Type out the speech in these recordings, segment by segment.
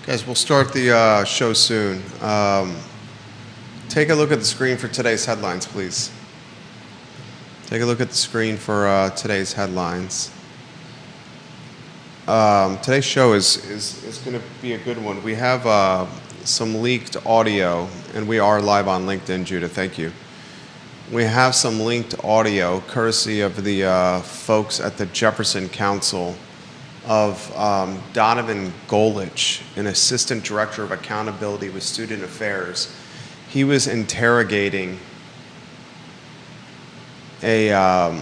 Guys, we'll start the show soon. Take a look at the screen for today's headlines, please. Take a look at the screen for today's headlines. Today's show is going to be a good one. We have some leaked audio, and we are live on LinkedIn, Judah. Thank you. We have some linked audio, courtesy of the folks at the Jefferson Council, of Donovan Golich, an assistant director of accountability with student affairs. He was interrogating a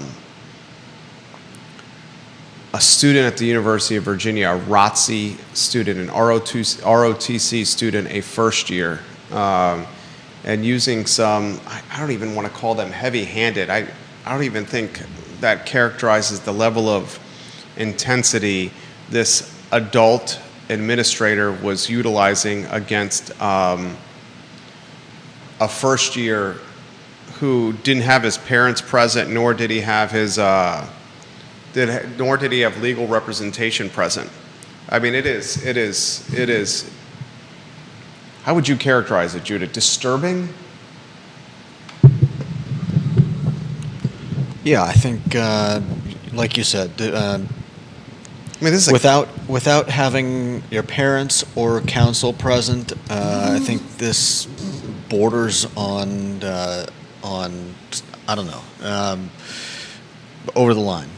student at the University of Virginia, a ROTC student, an ROTC student, a first year, and using some, I don't even want to call them heavy-handed. I don't even think that characterizes the level of intensity this adult administrator was utilizing against a first year who didn't have his parents present, nor did he have nor did he have legal representation present. I mean, it is. How would you characterize it, Judah? Disturbing? Yeah, I think, like you said, I mean, this is without having your parents or counsel present, I think this borders on I don't know, over the line.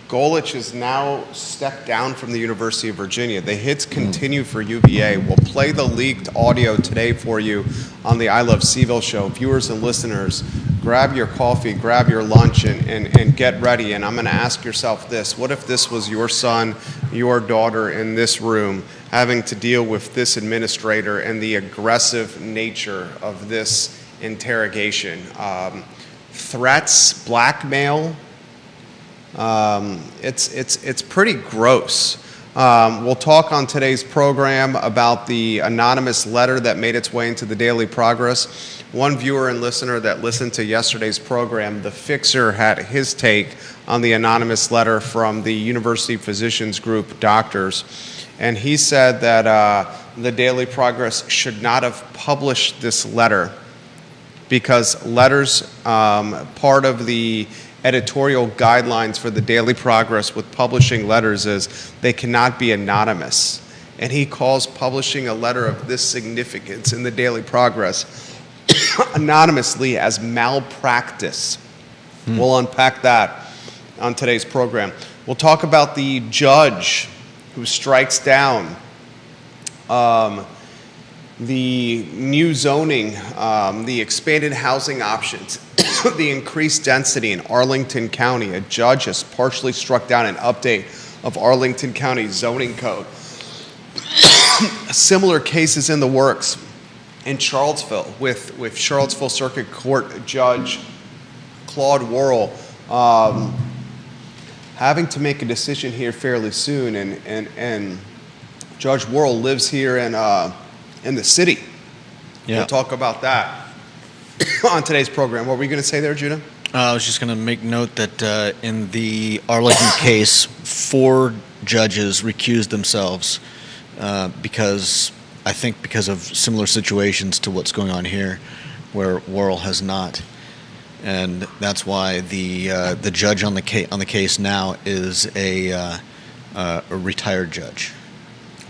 Golich has now stepped down from the University of Virginia. The hits continue for UVA. We'll play the leaked audio today for you on the I Love CVille show. Viewers and listeners, grab your coffee, grab your lunch, and get ready. And I'm going to ask yourself this. What if this was your son, your daughter in this room having to deal with this administrator and the aggressive nature of this interrogation? Threats, blackmail. It's pretty gross. We'll talk on today's program about the anonymous letter that made its way into the Daily Progress. One viewer and listener that listened to yesterday's program, The Fixer, had his take on the anonymous letter from the University Physicians Group doctors. And he said that the Daily Progress should not have published this letter because letters, part of the editorial guidelines for the Daily Progress with publishing letters is they cannot be anonymous. And he calls publishing a letter of this significance in the Daily Progress anonymously as malpractice. We'll unpack that on today's program. We'll talk about the judge who strikes down the new zoning, the expanded housing options, the increased density in Arlington County. A judge has partially struck down an update of Arlington County's zoning code. Similar cases in the works in Charlottesville with Charlottesville Circuit Court Judge Claude Worrell having to make a decision here fairly soon. And Judge Worrell lives here in the city. Yeah. We'll talk about that on today's program. What were you going to say there, Judah? I was just going to make note that in the Arlington case, 4 judges recused themselves because of similar situations to what's going on here, where Worrell has not, and that's why the judge on the case now is a retired judge.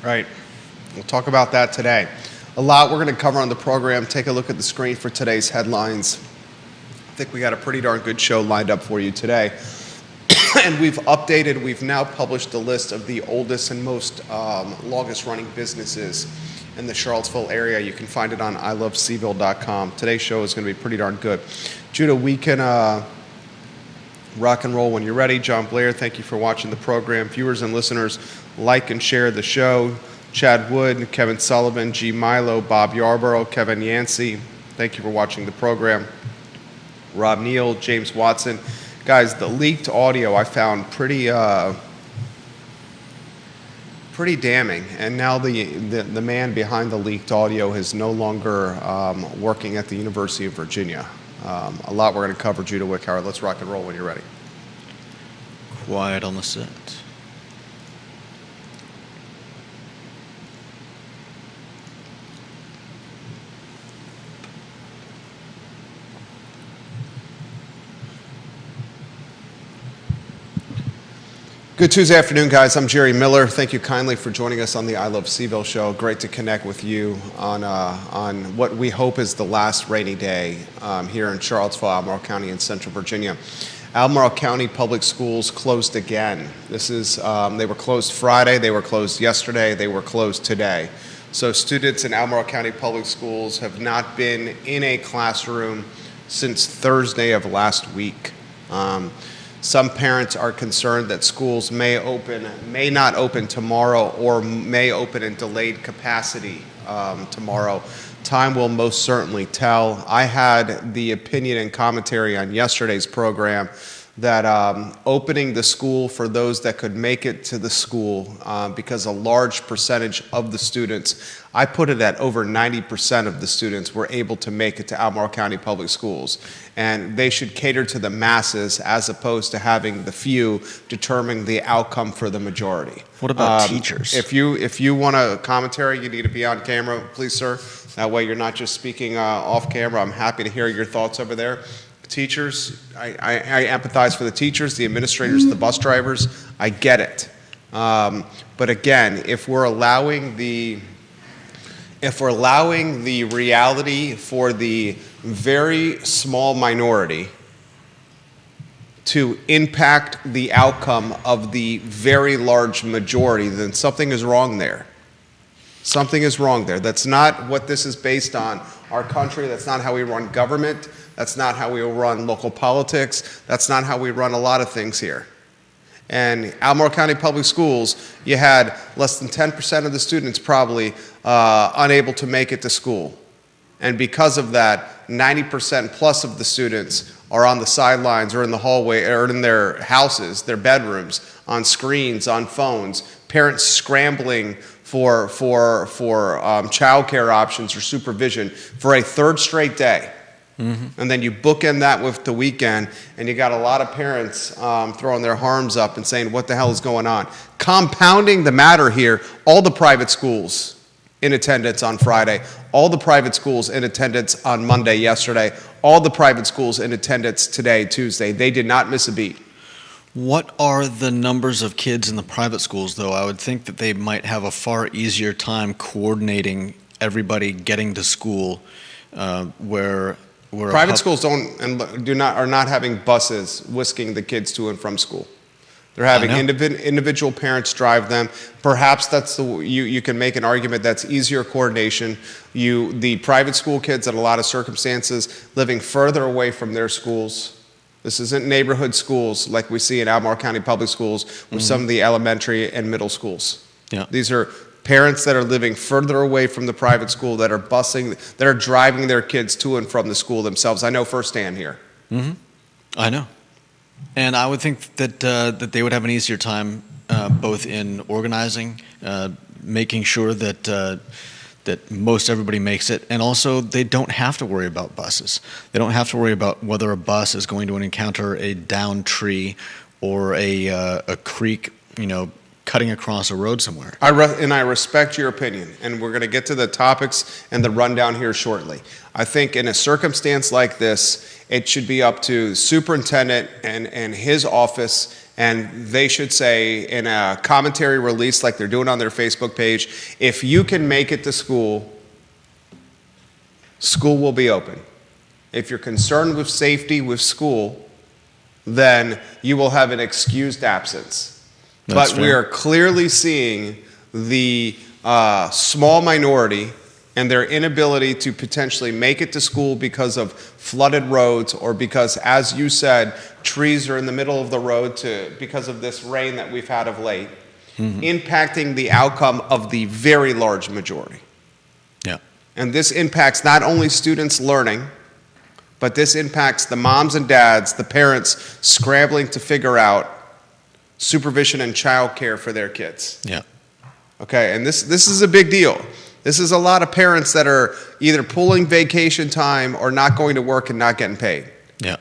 Right. We'll talk about that today. A lot we're going to cover on the program. Take a look at the screen for today's headlines. I think we got a pretty darn good show lined up for you today. And we've now published a list of the oldest and most longest running businesses in the Charlottesville area. You can find it on ilovecville.com. Today's show is going to be pretty darn good. Judah, we can rock and roll when you're ready. John Blair, thank you for watching the program. Viewers and listeners, like and share the show. Chad Wood, Kevin Sullivan, G. Milo, Bob Yarborough, Kevin Yancey, thank you for watching the program. Rob Neal, James Watson. Guys, the leaked audio I found pretty damning, and now the man behind the leaked audio is no longer working at the University of Virginia. A lot we're going to cover, Judah Wickhauer. Let's rock and roll when you're ready. Quiet on the set. Good Tuesday afternoon, guys. I'm Jerry Miller. Thank you kindly for joining us on the I Love CVille show. Great to connect with you on what we hope is the last rainy day here in Charlottesville, Albemarle County in Central Virginia. Albemarle County Public Schools closed again. They were closed Friday, they were closed yesterday, they were closed today. So students in Albemarle County Public Schools have not been in a classroom since Thursday of last week. Some parents are concerned that schools may not open tomorrow, or may open in delayed capacity tomorrow. Time will most certainly tell. I had the opinion and commentary on yesterday's program that opening the school for those that could make it to the school, because a large percentage of the students, I put it at over 90% of the students were able to make it to Albemarle County Public Schools. And they should cater to the masses as opposed to having the few determine the outcome for the majority. What about teachers? If you want a commentary, you need to be on camera, please, sir. That way you're not just speaking off camera. I'm happy to hear your thoughts over there. Teachers, I empathize for the teachers, the administrators, the bus drivers. I get it. But again, if we're allowing the reality for the very small minority to impact the outcome of the very large majority, then something is wrong there. Something is wrong there. That's not what this is based on. Our country, that's not how we run government. That's not how we run local politics. That's not how we run a lot of things here. And Albemarle County Public Schools, you had less than 10% of the students probably unable to make it to school. And because of that, 90% plus of the students are on the sidelines or in the hallway or in their houses, their bedrooms, on screens, on phones, parents scrambling for childcare options or supervision for a third straight day. Mm-hmm. And then you bookend that with the weekend, and you got a lot of parents throwing their arms up and saying, what the hell is going on? Compounding the matter here, all the private schools in attendance on Friday, all the private schools in attendance on Monday yesterday, all the private schools in attendance today, Tuesday. They did not miss a beat. What are the numbers of kids in the private schools, though? I would think that they might have a far easier time coordinating everybody getting to school, where private schools are not having buses whisking the kids to and from school. They're having individual parents drive them. Perhaps you can make an argument that's easier coordination. The private school kids in a lot of circumstances living further away from their schools. This isn't neighborhood schools like we see in Albemarle County Public Schools with some of the elementary and middle schools. Yeah. These are parents that are living further away from the private school that are driving their kids to and from the school themselves. I know firsthand here. Mm-hmm. I know. And I would think that they would have an easier time both in organizing, making sure that most everybody makes it, and also they don't have to worry about buses. They don't have to worry about whether a bus is going to encounter a downed tree or a creek, cutting across a road somewhere. I respect your opinion, and we're going to get to the topics and the rundown here shortly. I think in a circumstance like this, it should be up to the superintendent and his office, and they should say in a commentary release like they're doing on their Facebook page, if you can make it to school, school will be open. If you're concerned with safety with school, then you will have an excused absence. But we are clearly seeing the small minority and their inability to potentially make it to school because of flooded roads or because, as you said, trees are in the middle of the road because of this rain that we've had of late, impacting the outcome of the very large majority. Yeah. And this impacts not only students learning, but this impacts the moms and dads, the parents scrambling to figure out supervision and child care for their kids. Yeah. Okay, and this is a big deal. This is a lot of parents that are either pulling vacation time or not going to work and not getting paid. Yeah.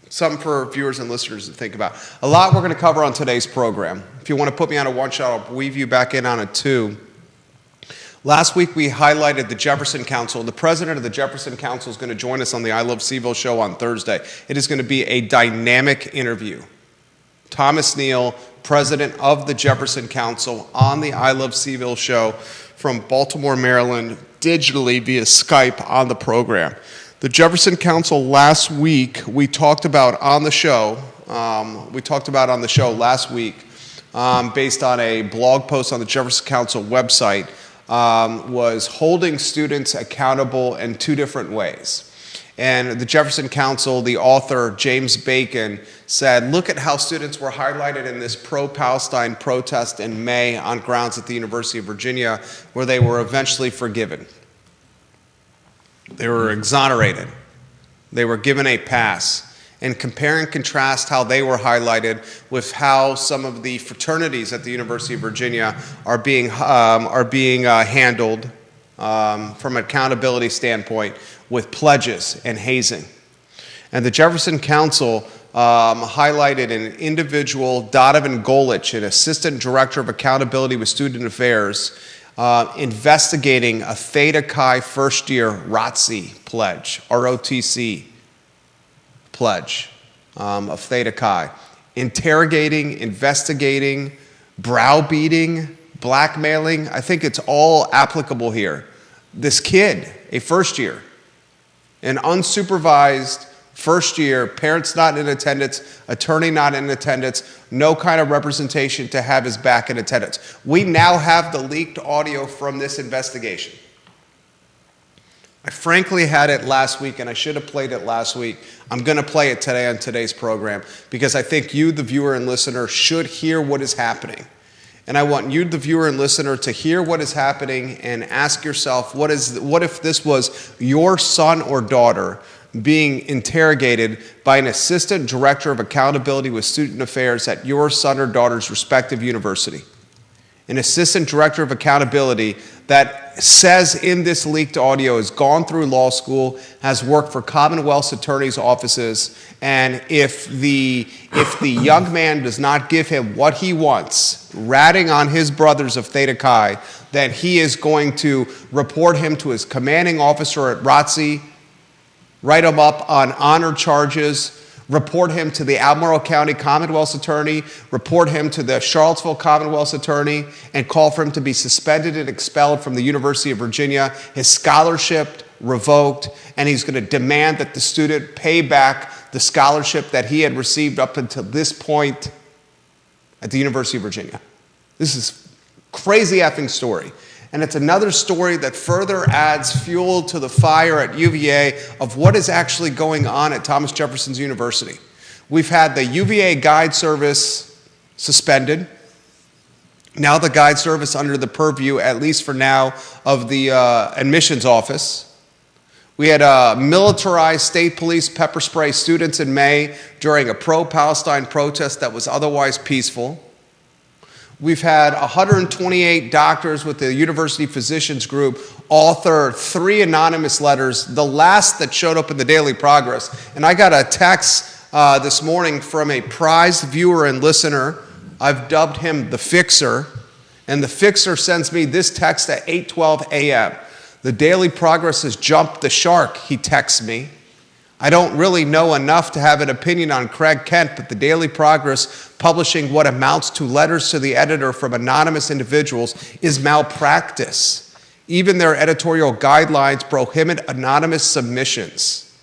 Something for viewers and listeners to think about. A lot we're going to cover on today's program. If you want to put me on a one shot, I'll weave you back in on a two. Last week we highlighted the Jefferson Council. The president of the Jefferson Council is going to join us on the I Love CVille show on Thursday. It is going to be a dynamic interview. Thomas Neal, president of the Jefferson Council, on the I Love CVille show from Baltimore, Maryland, digitally via Skype on the program. The Jefferson Council last week, we talked about on the show last week, based on a blog post on the Jefferson Council website, was holding students accountable in two different ways. And the Jefferson Council, the author, James Bacon, said, look at how students were highlighted in this pro-Palestine protest in May on grounds at the University of Virginia, where they were eventually forgiven. They were exonerated. They were given a pass. And compare and contrast how they were highlighted with how some of the fraternities at the University of Virginia are being handled from an accountability standpoint with pledges and hazing. And the Jefferson Council highlighted an individual, Donovan Golich, an assistant director of accountability with student affairs, investigating a Theta Chi first year ROTC pledge, ROTC pledge of Theta Chi, interrogating, investigating, browbeating, blackmailing. I think it's all applicable here. This kid, a first year, an unsupervised first year, parents not in attendance, attorney not in attendance, no kind of representation to have his back in attendance. We now have the leaked audio from this investigation. I frankly had it last week, and I should have played it last week. I'm going to play it today on today's program because I think you, the viewer and listener, should hear what is happening. And I want you, the viewer and listener, to hear what is happening and ask yourself, what if this was your son or daughter being interrogated by an assistant director of accountability with student affairs at your son or daughter's respective university? An assistant director of accountability that says in this leaked audio has gone through law school, has worked for Commonwealth's attorneys' offices, and if the young man does not give him what he wants, ratting on his brothers of Theta Chi, then he is going to report him to his commanding officer at ROTC, write him up on honor charges, report him to the Albemarle County Commonwealth's attorney, report him to the Charlottesville Commonwealth's attorney, and call for him to be suspended and expelled from the University of Virginia, his scholarship revoked, and he's going to demand that the student pay back the scholarship that he had received up until this point at the University of Virginia. This is a crazy effing story. And it's another story that further adds fuel to the fire at UVA of what is actually going on at Thomas Jefferson University. We've had the UVA guide service suspended. Now the guide service under the purview, at least for now, of the admissions office. We had militarized state police pepper spray students in May during a pro-Palestine protest that was otherwise peaceful. We've had 128 doctors with the University Physicians Group author 3 anonymous letters, the last that showed up in the Daily Progress. And I got a text this morning from a prized viewer and listener. I've dubbed him the Fixer. And the Fixer sends me this text at 8:12 a.m. The Daily Progress has jumped the shark, he texts me. I don't really know enough to have an opinion on Craig Kent, but the Daily Progress publishing what amounts to letters to the editor from anonymous individuals is malpractice. Even their editorial guidelines prohibit anonymous submissions.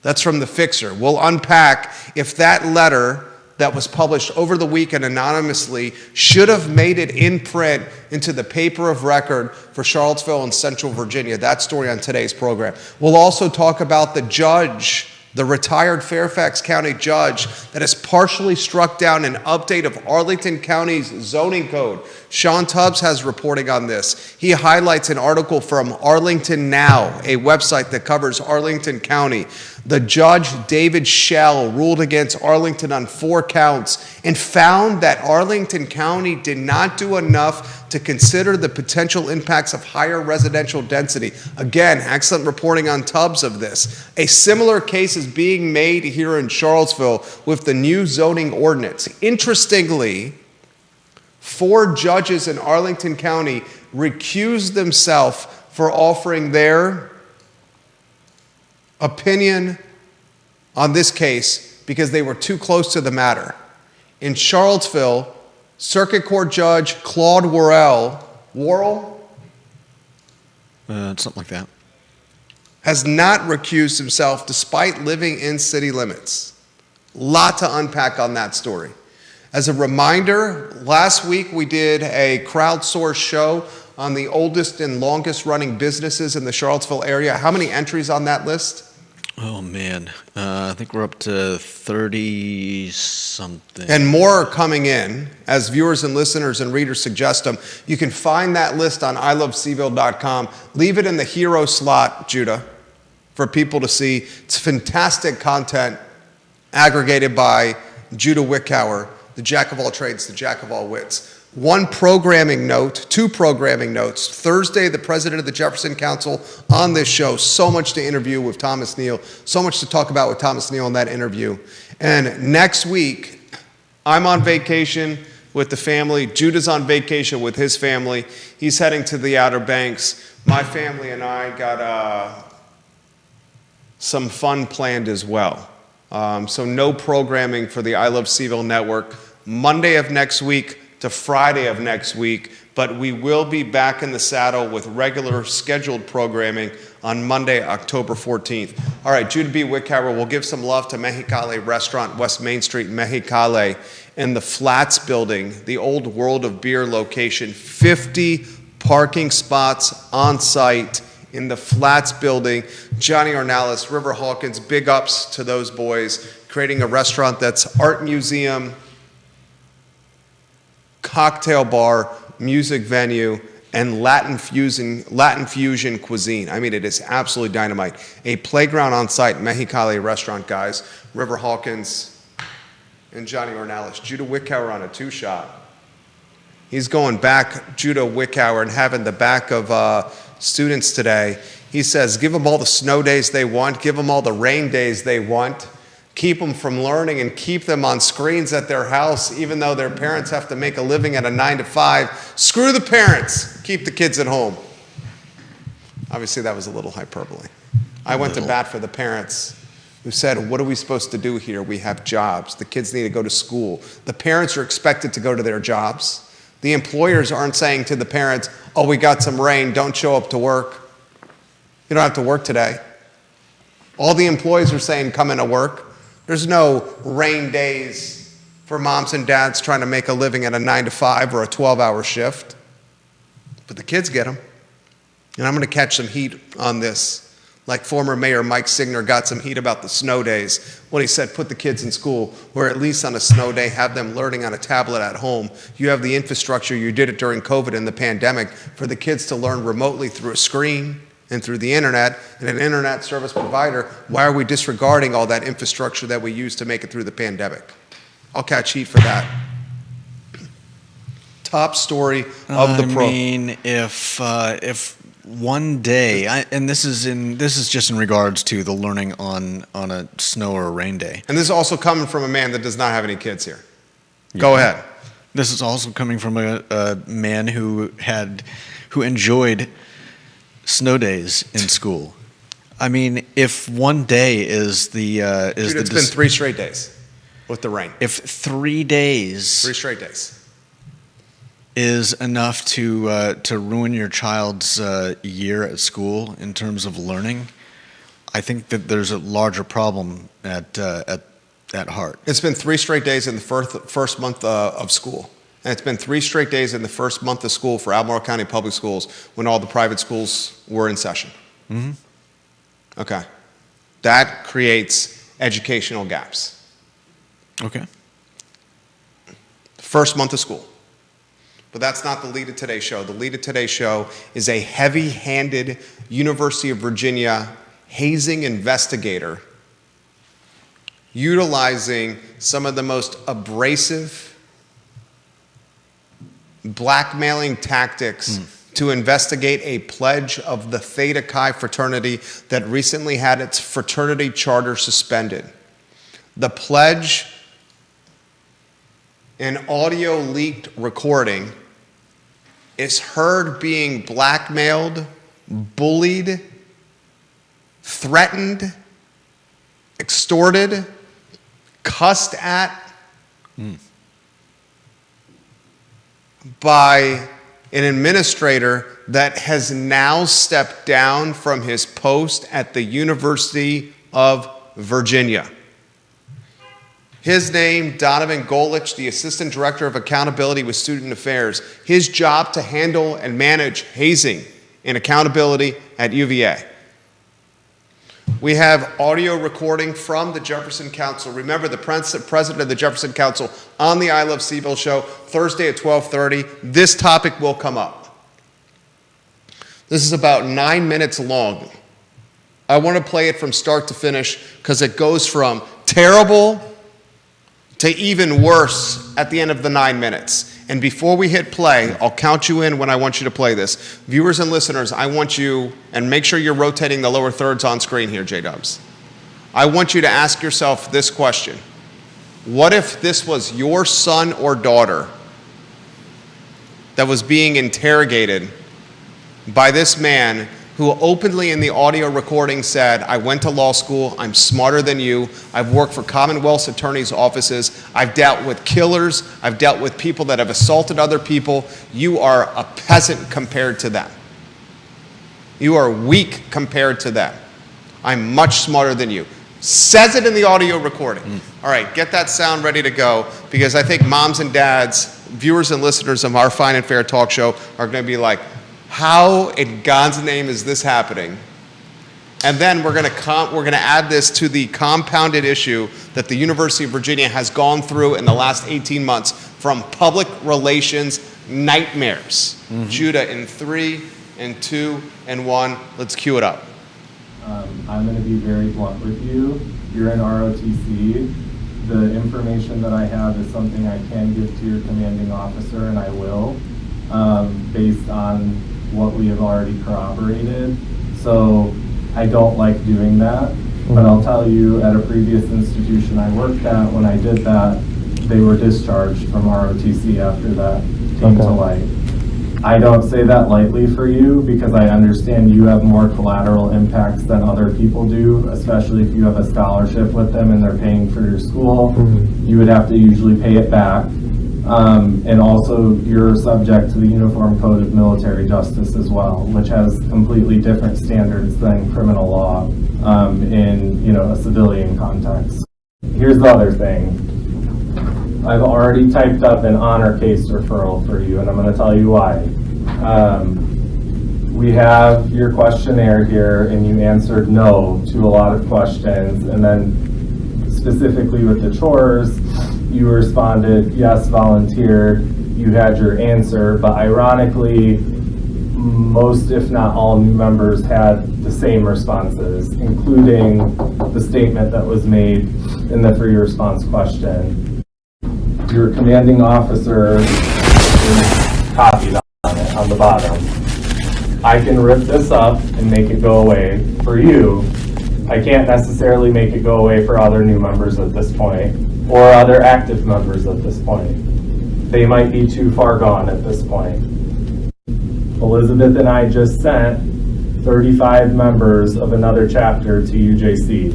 That's from the Fixer. We'll unpack if that letter that was published over the weekend anonymously should have made it in print into the paper of record for Charlottesville and Central Virginia. That story on today's program. We'll also talk about the judge, the retired Fairfax County judge that has partially struck down an update of Arlington County's zoning code. Sean Tubbs has reporting on this. He highlights an article from Arlington Now, a website that covers Arlington County. The judge, David Schell, ruled against Arlington on 4 counts and found that Arlington County did not do enough to consider the potential impacts of higher residential density. Again, excellent reporting on Tubbs of this. A similar case is being made here in Charlottesville with the new zoning ordinance. Interestingly, 4 judges in Arlington County recused themselves for offering their opinion on this case because they were too close to the matter. In Charlottesville, Circuit Court Judge Claude Worrell Something like that. has not recused himself despite living in city limits. Lot to unpack on that story. As a reminder, last week we did a crowdsourced show on the oldest and longest running businesses in the Charlottesville area. How many entries on that list? Oh, man. I think we're up to 30-something. And more are coming in as viewers and listeners and readers suggest them. You can find that list on iloveseville.com. Leave it in the hero slot, Judah, for people to see. It's fantastic content aggregated by Judah Wickower, the jack of all trades, the jack of all wits. Two programming notes. Thursday, the president of the Jefferson Council on this show. So much to interview with Thomas Neal. So much to talk about with Thomas Neal in that interview. And next week, I'm on vacation with the family. Judah's on vacation with his family. He's heading to the Outer Banks. My family and I got some fun planned as well. So no programming for the I Love Seville Network Monday of next week to Friday of next week, but we will be back in the saddle with regular scheduled programming on Monday, October 14th. All right, Judah B. Wickower will give some love to Mexicali Restaurant, West Main Street, Mexicali, in the Flats building, the old World of Beer location. 50 parking spots on site in the Flats building. Johnny Ornalis, River Hawkins, big ups to those boys, creating a restaurant that's art museum, cocktail bar, music venue, and Latin fusion cuisine. I mean, it is absolutely dynamite. A playground on site, Mexicali Restaurant, guys. River Hawkins and Johnny Ornalis. Judah Wickower on a two-shot. He's going back, Judah Wickower, and having the back of students today. He says, give them all the snow days they want, give them all the rain days they want, keep them from learning and keep them on screens at their house, even though their parents have to make a living at a 9 to 5. Screw the parents, keep the kids at home. Obviously, that was a little hyperbole. I went to bat for the parents who said, what are we supposed to do here? We have jobs. The kids need to go to school. The parents are expected to go to their jobs. The employers aren't saying to the parents, oh, we got some rain, don't show up to work. You don't have to work today. All the employees are saying, come into work. There's no rain days for moms and dads trying to make a living at a 9 to 5 or a 12-hour shift. But the kids get them. And I'm going to catch some heat on this, like former Mayor Mike Signer got some heat about the snow days when he said put the kids in school, or at least on a snow day have them learning on a tablet at home. You have the infrastructure, you did it during COVID and the pandemic, for the kids to learn remotely through a screen and through the internet and an internet service provider. Why are we disregarding all that infrastructure that we used to make it through the pandemic? I'll catch heat for that. Top story of the pro. I mean, if one day, and this is just in regards to the learning on a snow or a rain day. And this is also coming from a man that does not have any kids here. Go ahead. This is also coming from a man who enjoyed snow days in school. I mean, if one day is the Dude, it's been 3 straight days with the rain. If 3 days, 3 straight days, is enough to ruin your child's year at school in terms of learning, I think that there's a larger problem at heart. It's been 3 straight days in the first month of school. And it's been 3 straight days in the first month of school for Albemarle County Public Schools when all the private schools were in session. Mm-hmm. Okay. That creates educational gaps. Okay. First month of school. But that's not the lead of today's show. The lead of today's show is a heavy-handed University of Virginia hazing investigator utilizing some of the most abrasive blackmailing tactics to investigate a pledge of the Theta Chi fraternity that recently had its fraternity charter suspended. The pledge, an audio leaked recording, is heard being blackmailed, bullied, threatened, extorted, cussed at by an administrator that has now stepped down from his post at the University of Virginia. His name, Donovan Golich, the Assistant Director of Accountability with Student Affairs. His job to handle and manage hazing and accountability at UVA. We have audio recording from the Jefferson Council. Remember, the president of the Jefferson Council on the I Love CVille show, Thursday at 12:30. This topic will come up. This is about 9 minutes long. I want to play it from start to finish because it goes from terrible to even worse at the end of the 9 minutes. And before we hit play, I'll count you in when I want you to play this. Viewers and listeners, I want you, and make sure you're rotating the lower thirds on screen here, J-Dubs. I want you to ask yourself this question. What if this was your son or daughter that was being interrogated by this man who openly in the audio recording said, I went to law school, I'm smarter than you, I've worked for Commonwealth's attorneys' offices, I've dealt with killers, I've dealt with people that have assaulted other people, you are a peasant compared to them. You are weak compared to them. I'm much smarter than you. Says it in the audio recording. All right, get that sound ready to go, because I think moms and dads, viewers and listeners of our Fine and Fair talk show are going to be like, how in God's name is this happening? And then we're going to add this to the compounded issue that the University of Virginia has gone through in the last 18 months from public relations nightmares. Judah, in 3, and 2, and 1, let's cue it up. I'm going to be very blunt with you. You're in ROTC. The information that I have is something I can give to your commanding officer, and I will, based on what we have already corroborated. So I don't like doing that, but I'll tell you, at a previous institution I worked at, when I did that, they were discharged from ROTC after that came to light. I don't say that lightly for you, because I understand you have more collateral impacts than other people do, especially if you have a scholarship with them and they're paying for your school. You would have to usually pay it back. And also you're subject to the Uniform Code of Military Justice as well, which has completely different standards than criminal law in a civilian context. Here's the other thing. I've already typed up an honor case referral for you, and I'm going to tell you why. We have your questionnaire here, and you answered no to a lot of questions, and then specifically with the chores, you responded yes, volunteered, you had your answer, but ironically, most if not all new members had the same responses, including the statement that was made in the free response question. Your commanding officer is copied on it on the bottom. I can rip this up and make it go away for you. I can't necessarily make it go away for other new members at this point, or other active members at this point. They might be too far gone at this point. Elizabeth and I just sent 35 members of another chapter to UJC.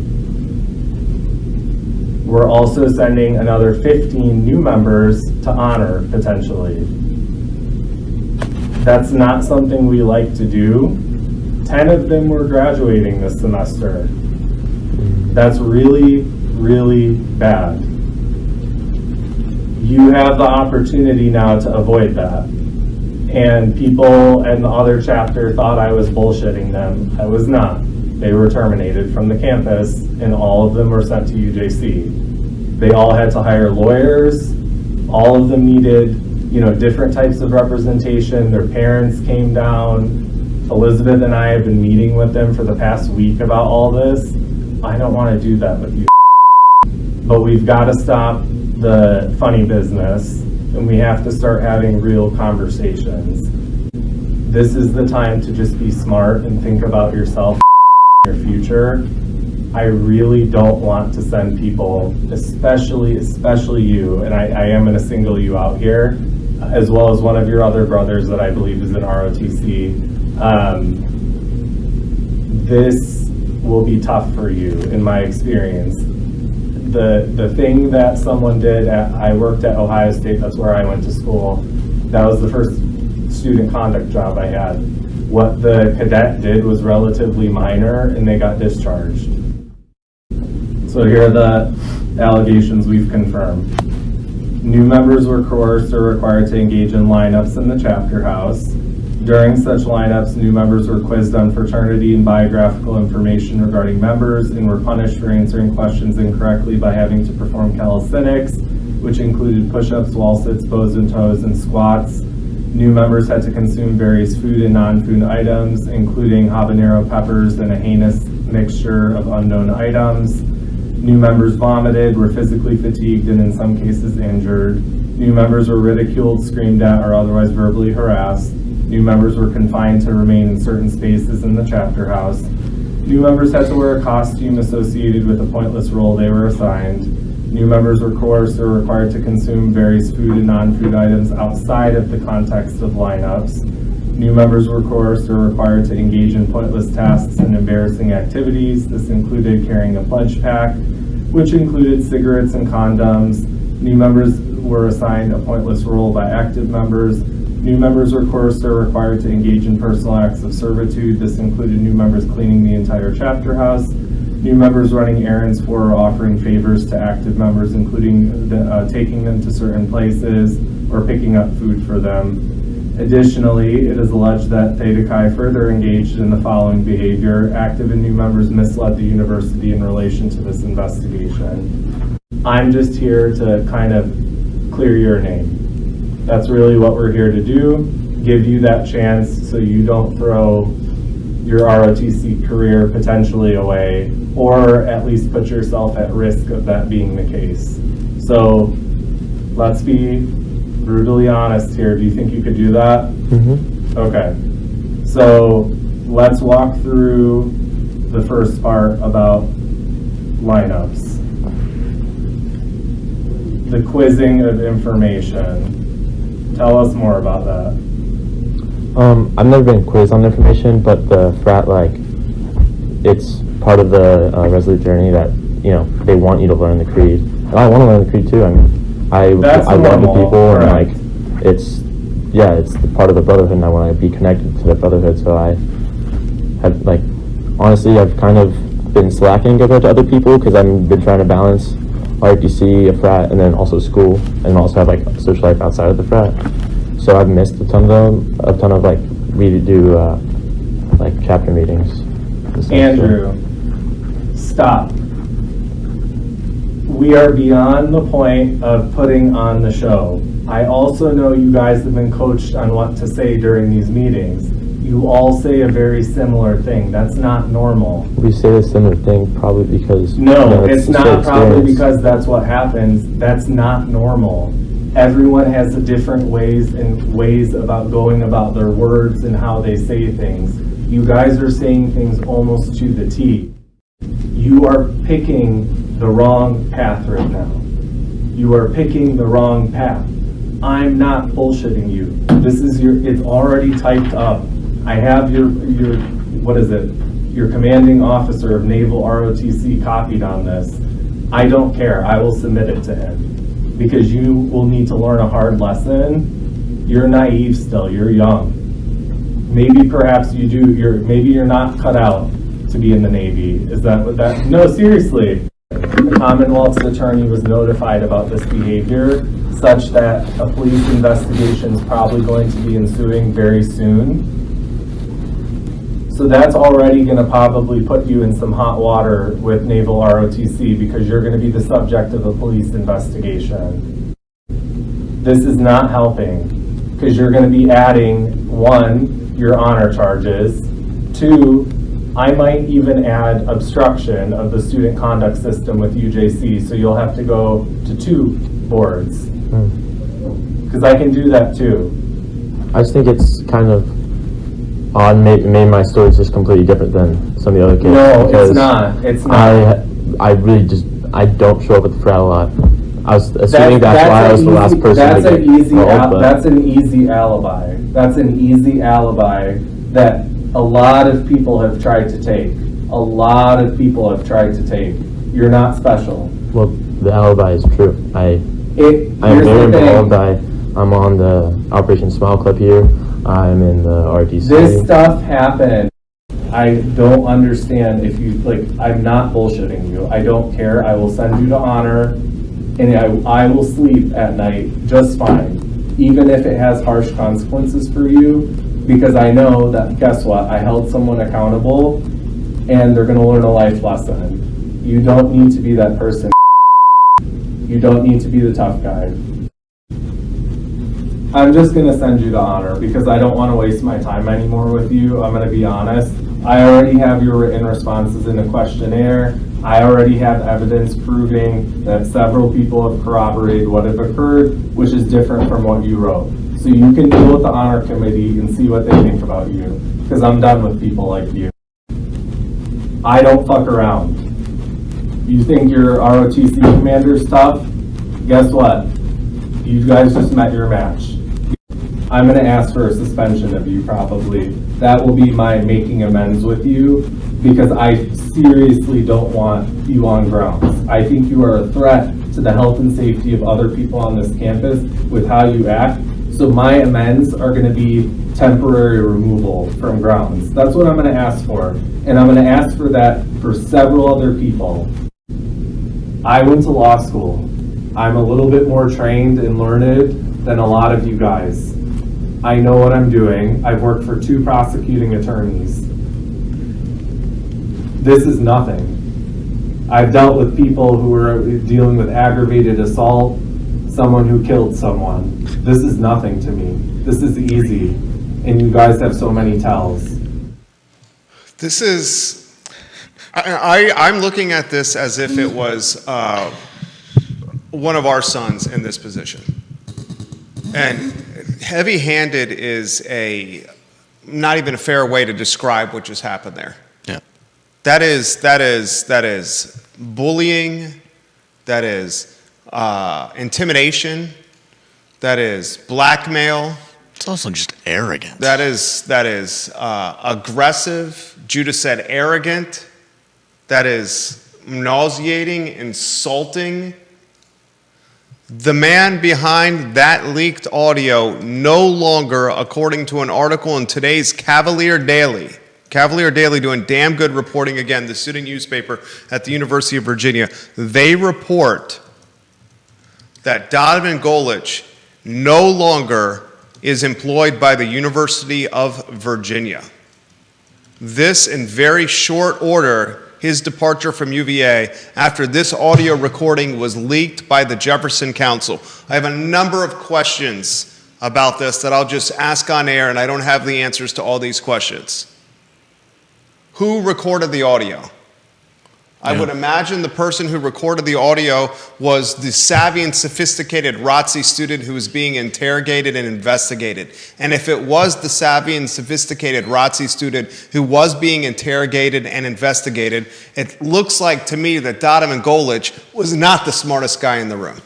We're also sending another 15 new members to honor, potentially. That's not something we like to do. 10 of them were graduating this semester. That's really, really bad. You have the opportunity now to avoid that. And people in the other chapter thought I was bullshitting them. I was not. They were terminated from the campus, and all of them were sent to UJC. They all had to hire lawyers. All of them needed, different types of representation. Their parents came down. Elizabeth and I have been meeting with them for the past week about all this. I don't want to do that with you. But we've got to stop the funny business, and we have to start having real conversations. This is the time to just be smart and think about yourself and your future. I really don't want to send people, especially you, and I am going to single you out here, as well as one of your other brothers that I believe is in ROTC. This will be tough for you, in my experience. the thing that someone did I worked at Ohio State, that's where I went to school. That was the first student conduct job I had. What the cadet did was relatively minor and they got discharged. So here are the allegations we've confirmed. New members were coerced or required to engage in lineups in the chapter house. During such lineups, new members were quizzed on fraternity and biographical information regarding members and were punished for answering questions incorrectly by having to perform calisthenics, which included push-ups, wall sits, bows and toes, and squats. New members had to consume various food and non-food items, including habanero peppers and a heinous mixture of unknown items. New members vomited, were physically fatigued, and in some cases injured. New members were ridiculed, screamed at, or otherwise verbally harassed. New members were confined to remain in certain spaces in the chapter house. New members had to wear a costume associated with the pointless role they were assigned. New members were coerced or required to consume various food and non-food items outside of the context of lineups. New members were coerced or required to engage in pointless tasks and embarrassing activities. This included carrying a pledge pack, which included cigarettes and condoms. New members were assigned a pointless role by active members. New members were coerced or required to engage in personal acts of servitude. This included new members cleaning the entire chapter house, new members running errands for or offering favors to active members, including taking them to certain places or picking up food for them. Additionally, it is alleged that Theta Chi further engaged in the following behavior. Active and new members misled the university in relation to this investigation. I'm just here to kind of clear your name. That's really what we're here to do, give you that chance so you don't throw your ROTC career potentially away, or at least put yourself at risk of that being the case. So let's be brutally honest here. Do you think you could do that? Mm-hmm. Okay. So let's walk through the first part about lineups. The quizzing of information. Tell us more about that. I've never been quizzed on information, but the frat, like, it's part of the Resolute journey that, you know, they want you to learn the creed. And I want to learn the creed too. I mean, I love the people, correct. And like, it's the part of the brotherhood, and I want to be connected to the brotherhood. So I have, like, honestly, I've kind of been slacking compared to other people because I've been trying to balance ROTC, a frat, and then also school, and also have like social life outside of the frat. So I've missed a ton of like like chapter meetings. Andrew, stop. We are beyond the point of putting on the show. I also know you guys have been coached on what to say during these meetings. You all say a very similar thing. That's not normal. We say a similar thing probably because... No, it's not probably because that's what happens. That's not normal. Everyone has a different ways about going about their words and how they say things. You guys are saying things almost to the T. You are picking the wrong path right now. You are picking the wrong path. I'm not bullshitting you. This is it's already typed up. I have your what is it? Your commanding officer of Naval ROTC copied on this. I don't care. I will submit it to him because you will need to learn a hard lesson. You're naive still. You're young. Maybe perhaps you do. Maybe you're not cut out to be in the Navy. Is that what that? No, seriously. The Commonwealth's attorney was notified about this behavior, such that a police investigation is probably going to be ensuing very soon. So that's already going to probably put you in some hot water with Naval ROTC because you're going to be the subject of a police investigation. This is not helping because you're going to be adding, 1, your honor charges, 2, I might even add obstruction of the student conduct system with UJC, so you'll have to go to 2 boards. Because I can do that too. I just think it's kind of odd. Maybe my story is just completely different than some of the other kids. No, it's not. It's not. I really just, I don't show up at the frat a lot. I was assuming that's why I was the last person that's to an get easy called, That's an easy alibi. That's an easy alibi that a lot of people have tried to take. A lot of people have tried to take. You're not special. Well, the alibi is true. I'm Here's very the thing. involved. I'm on the Operation Smile Club here. I'm in the RTC. This stuff happened. I don't understand if you, like, I'm not bullshitting you. I don't care. I will send you to honor, and I will sleep at night just fine, even if it has harsh consequences for you, because I know that, guess what? I held someone accountable, and they're gonna learn a life lesson. You don't need to be that person. You don't need to be the tough guy. I'm just gonna send you to honor because I don't wanna waste my time anymore with you. I'm gonna be honest. I already have your written responses in a questionnaire. I already have evidence proving that several people have corroborated what have occurred, which is different from what you wrote. So you can deal with the honor committee and see what they think about you, because I'm done with people like you. I don't fuck around. You think your ROTC commander's tough? Guess what? You guys just met your match. I'm gonna ask for a suspension of you probably. That will be my making amends with you, because I seriously don't want you on grounds. I think you are a threat to the health and safety of other people on this campus with how you act. So my amends are gonna be temporary removal from grounds. That's what I'm gonna ask for. And I'm gonna ask for that for several other people. I went to law school. I'm a little bit more trained and learned than a lot of you guys. I know what I'm doing. I've worked for 2 prosecuting attorneys. This is nothing. I've dealt with people who are dealing with aggravated assault, someone who killed someone. This is nothing to me. This is easy. And you guys have so many tells. This is, I'm looking at this as if it was one of our sons in this position. And heavy-handed is not even a fair way to describe what just happened there. Yeah. That is bullying, that is intimidation, that is blackmail. It's also just arrogant. That is aggressive. Judah said arrogant. That is nauseating, insulting. The man behind that leaked audio no longer, according to an article in today's Cavalier Daily doing damn good reporting, again, the student newspaper at the University of Virginia, they report that Donovan Golich no longer is employed by the University of Virginia. This, in very short order, his departure from UVA after this audio recording was leaked by the Jefferson Council. I have a number of questions about this that I'll just ask on air, and I don't have the answers to all these questions. Who recorded the audio? I would imagine the person who recorded the audio was the savvy and sophisticated ROTC student who was being interrogated and investigated. And if it was the savvy and sophisticated ROTC student who was being interrogated and investigated, it looks like to me that Donovan Golich was not the smartest guy in the room.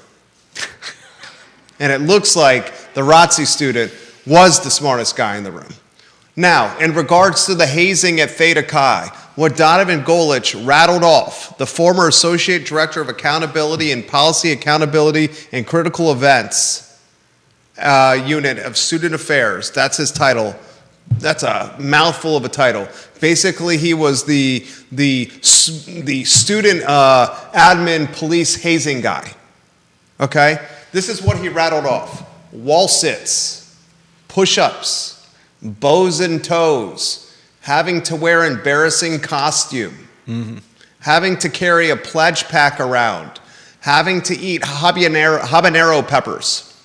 And it looks like the ROTC student was the smartest guy in the room. Now, in regards to the hazing at Theta Chi, what Donovan Golich rattled off, the former Associate Director of Accountability and Policy Accountability and Critical Events Unit of Student Affairs, that's his title. That's a mouthful of a title. Basically, he was the student admin police hazing guy. Okay? This is what he rattled off. Wall sits, push-ups, bows and toes, having to wear embarrassing costume, having to carry a pledge pack around, having to eat habanero peppers.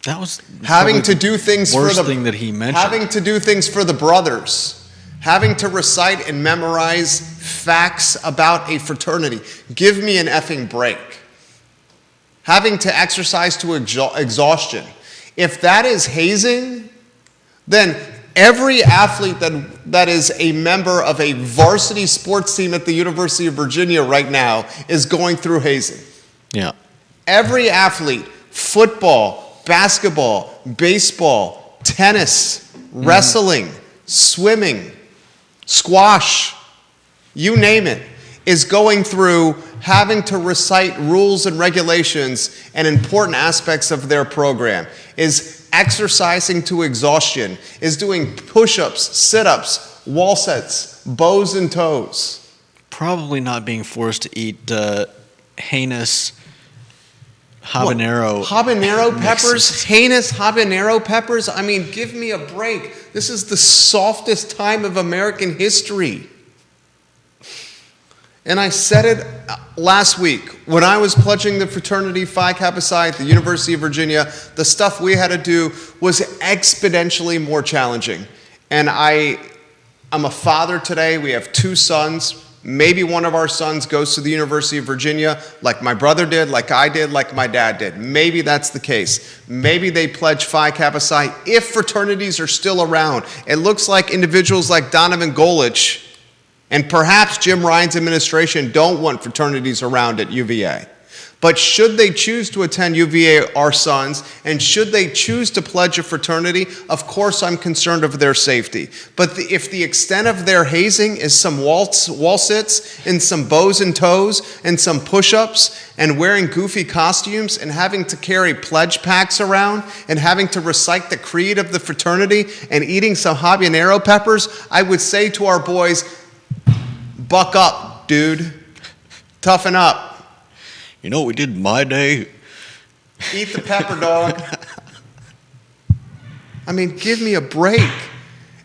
That was having to do things for the thing that he mentioned. Having to do things for the brothers, having to recite and memorize facts about a fraternity. Give me an effing break. Having to exercise to exhaustion. If that is hazing, then every athlete that is a member of a varsity sports team at the University of Virginia right now is going through hazing. Yeah. Every athlete, football, basketball, baseball, tennis, wrestling, swimming, squash, you name it. is going through having to recite rules and regulations and important aspects of their program, is exercising to exhaustion, is doing push-ups, sit-ups, wall sets, bows and toes. Probably not being forced to eat heinous habanero. What, habanero peppers? mixes. Heinous habanero peppers? I mean, give me a break. This is the softest time of American history. And I said it last week when I was pledging the fraternity Phi Kappa Psi at the University of Virginia. The stuff we had to do was exponentially more challenging. And I'm a father today. We have 2 sons. Maybe one of our sons goes to the University of Virginia like my brother did, like I did, like my dad did. Maybe that's the case. Maybe they pledge Phi Kappa Psi if fraternities are still around. It looks like individuals like Donovan Golich and perhaps Jim Ryan's administration don't want fraternities around at UVA. But should they choose to attend UVA, our sons, and should they choose to pledge a fraternity, of course I'm concerned of their safety. But if the extent of their hazing is some wall sits and some bows and toes and some push-ups and wearing goofy costumes and having to carry pledge packs around and having to recite the creed of the fraternity and eating some habanero peppers, I would say to our boys, buck up, dude. Toughen up. You know what we did in my day? Eat the pepper, dog. I mean, give me a break.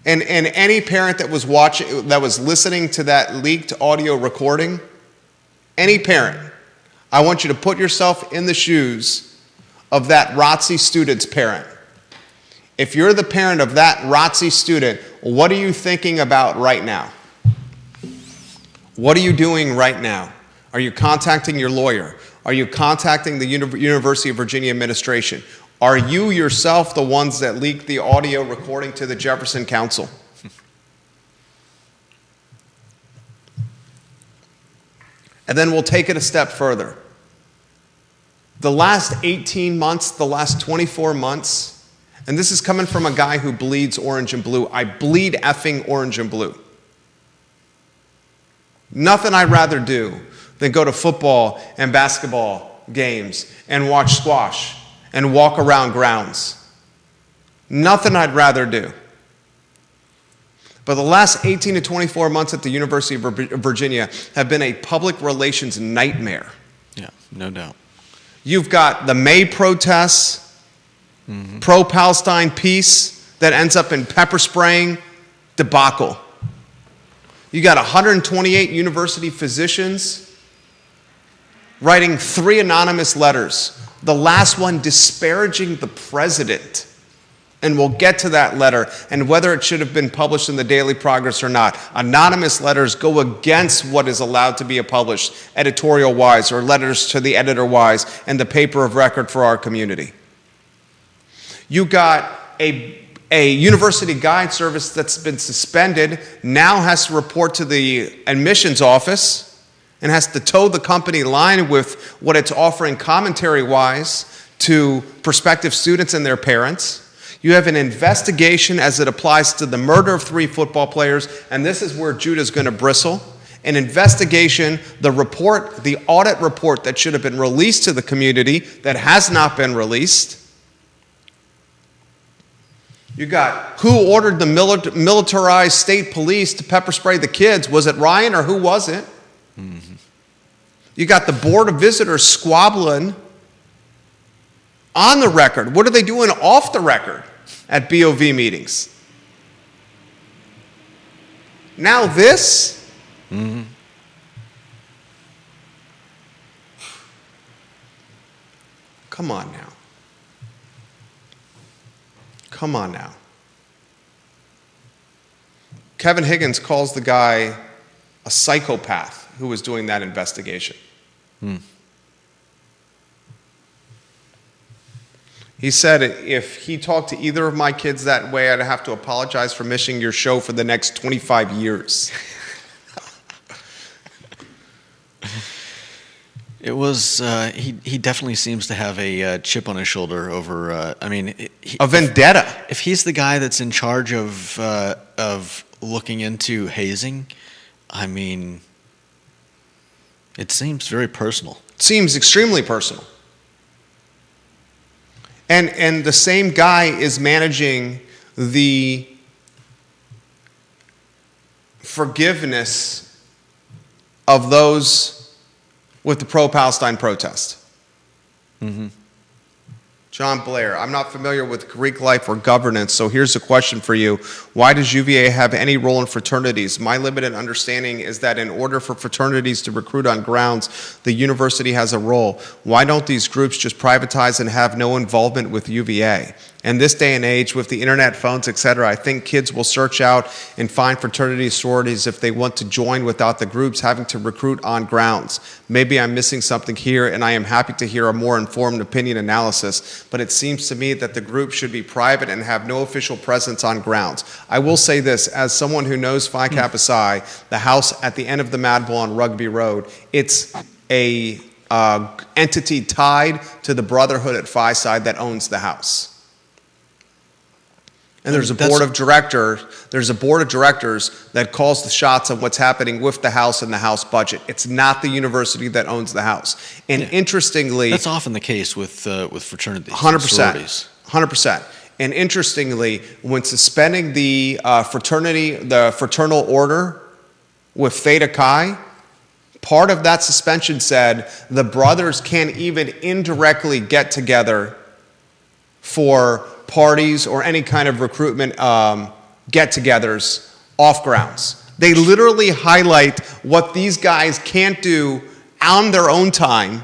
And any parent that was watching, that was listening to that leaked audio recording, any parent, I want you to put yourself in the shoes of that ROTC student's parent. If you're the parent of that ROTC student, what are you thinking about right now? What are you doing right now? Are you contacting your lawyer? Are you contacting the University of Virginia administration? Are you yourself the ones that leaked the audio recording to the Jefferson Council? And then we'll take it a step further. The last 18 months, the last 24 months, and this is coming from a guy who bleeds orange and blue. I bleed effing orange and blue. Nothing I'd rather do than go to football and basketball games and watch squash and walk around grounds. Nothing I'd rather do. But the last 18 to 24 months at the University of Virginia have been a public relations nightmare. Yeah, no doubt. You've got the May protests, pro-Palestine peace that ends up in pepper spraying debacle. You got 128 university physicians writing 3 anonymous letters, the last one disparaging the president. And we'll get to that letter and whether it should have been published in the Daily Progress or not. Anonymous letters go against what is allowed to be published editorial-wise or letters to the editor-wise and the paper of record for our community. You got a university guide service that's been suspended, now has to report to the admissions office and has to toe the company line with what it's offering commentary-wise to prospective students and their parents. You have an investigation as it applies to the murder of 3 football players, and this is where Judah's going to bristle. An investigation, the report, the audit report that should have been released to the community that has not been released. You got who ordered the militarized state police to pepper spray the kids? Was it Ryan or who was it? You got the Board of Visitors squabbling on the record. What are they doing off the record at BOV meetings? Now this? Come on now. Come on now. Kevin Higgins calls the guy a psychopath who was doing that investigation. He said if he talked to either of my kids that way, I'd have to apologize for missing your show for the next 25 years. It was, he definitely seems to have a chip on his shoulder over, A vendetta. If he's the guy that's in charge of looking into hazing, I mean, It seems very personal. Seems extremely personal. And the same guy is managing the forgiveness of those with the pro-Palestine protest. Mm-hmm. John Blair, I'm not familiar with Greek life or governance, so here's a question for you. Why does UVA have any role in fraternities? My limited understanding is that in order for fraternities to recruit on grounds, the university has a role. Why don't these groups just privatize and have no involvement with UVA? In this day and age, with the internet, phones, etc., I think kids will search out and find fraternities, sororities if they want to join without the groups having to recruit on grounds. Maybe I'm missing something here, and I am happy to hear a more informed opinion analysis, but it seems to me that the group should be private and have no official presence on grounds. I will say this, as someone who knows Phi Kappa Psi, the house at the end of the Madville on Rugby Road, it's a entity tied to the Brotherhood at Phi Psi that owns the house. And there's a board of directors that calls the shots on what's happening with the house and the house budget. It's not the university that owns the house. And interestingly, that's often the case with fraternities. 100%. 100%. And interestingly, when suspending the fraternal order with Theta Chi, part of that suspension said the brothers can't even indirectly get together for parties or any kind of recruitment get-togethers off grounds. They literally highlight what these guys can't do on their own time,